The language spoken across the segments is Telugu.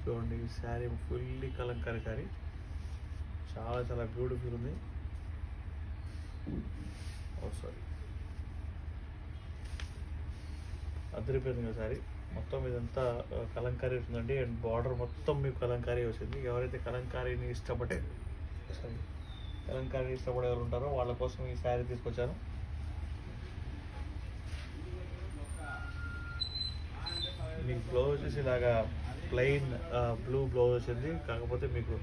చూడండి ఈ శారీ ఫుల్లీ కలంకారీ శారీ, చాలా చాలా బ్యూటిఫుల్ ఉంది. సారీ, అదిరిపోయింది కదా శారీ. మొత్తం ఇదంతా కలంకారీ ఉంటుందండి. అండ్ బార్డర్ మొత్తం మీకు కలంకారీ వచ్చింది. ఎవరైతే కలంకారీని ఇష్టపడే ఎవరు ఉంటారో వాళ్ళ కోసం ఈ శారీ తీసుకొచ్చాను. మీకు బ్లౌజ్ వచ్చేసి ఇలాగా ప్లెయిన్ బ్లూ బ్లౌజ్ వచ్చింది. కాకపోతే మీకు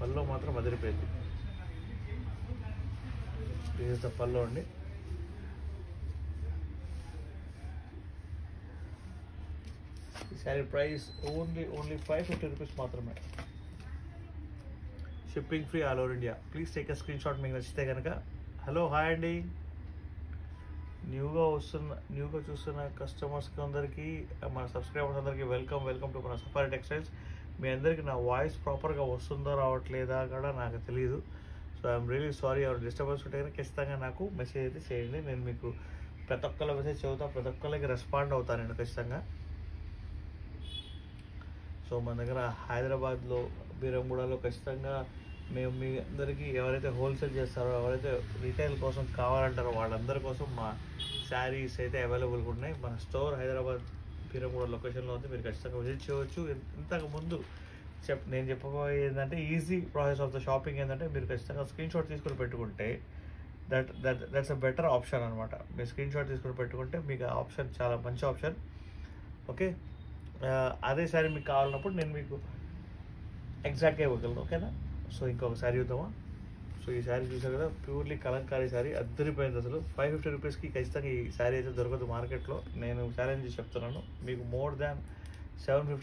పళ్ళు మాత్రం అదిరిపోయింది. ఇది ద పళ్ళు అండి. ఈ శారీ ప్రైస్ ఓన్లీ 550 రూపీస్ మాత్రమే. Shipping free all over India. Please take a screen shot మీకు నచ్చితే కనుక. హలో, హాయ్ అండి. న్యూగా చూస్తున్న కస్టమర్స్కి అందరికీ, మన సబ్స్క్రైబర్స్ అందరికీ వెల్కమ్ టు మన సఫారీ టెక్స్టైల్స్. మీ అందరికీ నా వాయిస్ ప్రాపర్గా వస్తుందో రావట్లేదా కూడా నాకు తెలియదు. So I'm really sorry. ఎవరు డిస్టర్బెన్స్ ఉంటే కనుక ఖచ్చితంగా నాకు మెసేజ్ అయితే చేయండి. నేను మీకు ప్రతి ఒక్కళ్ళ మెసేజ్ చదువుతాను, ప్రతి ఒక్కళ్ళకి రెస్పాండ్ అవుతాను నేను ఖచ్చితంగా. సో మన దగ్గర హైదరాబాద్లో, బీరంగూడలో ఖచ్చితంగా మేము మీ అందరికీ ఎవరైతే హోల్సేల్ చేస్తారో, ఎవరైతే రీటైల్ కోసం కావాలంటారో వాళ్ళందరి కోసం మా శారీస్ అయితే అవైలబుల్గా ఉన్నాయి. మన స్టోర్ హైదరాబాద్ బీరంగూడ లొకేషన్లో ఉంది. మీరు ఖచ్చితంగా విజిట్ చేయవచ్చు. ఇంతకుముందు నేను చెప్పబోయేది ఏంటంటే, easy process of the shopping ఏంటంటే, మీరు ఖచ్చితంగా స్క్రీన్ షాట్ తీసుకొని పెట్టుకుంటే దట్స్ అ బెటర్ ఆప్షన్ అనమాట. మీరు స్క్రీన్ షాట్ తీసుకొని పెట్టుకుంటే మీకు ఆ ఆప్షన్ చాలా మంచి ఆప్షన్. ఓకే, అదే శారీ మీకు కావాలన్నప్పుడు నేను మీకు ఎగ్జాక్ట్గా ఇవ్వగలను. ఓకేనా? సో ఇంకొక శారీ చూద్దామా? సో ఈ శారీ చూసారు కదా, ప్యూర్లీ కలంకారీ శారీ, అద్దరిపోయింది అసలు. 550 రూపీస్కి ఖచ్చితంగా ఈ శారీ అయితే దొరకదు మార్కెట్లో. నేను ఛాలెంజ్ చేసి చెప్తున్నాను, మీకు మోర్ దాన్ 750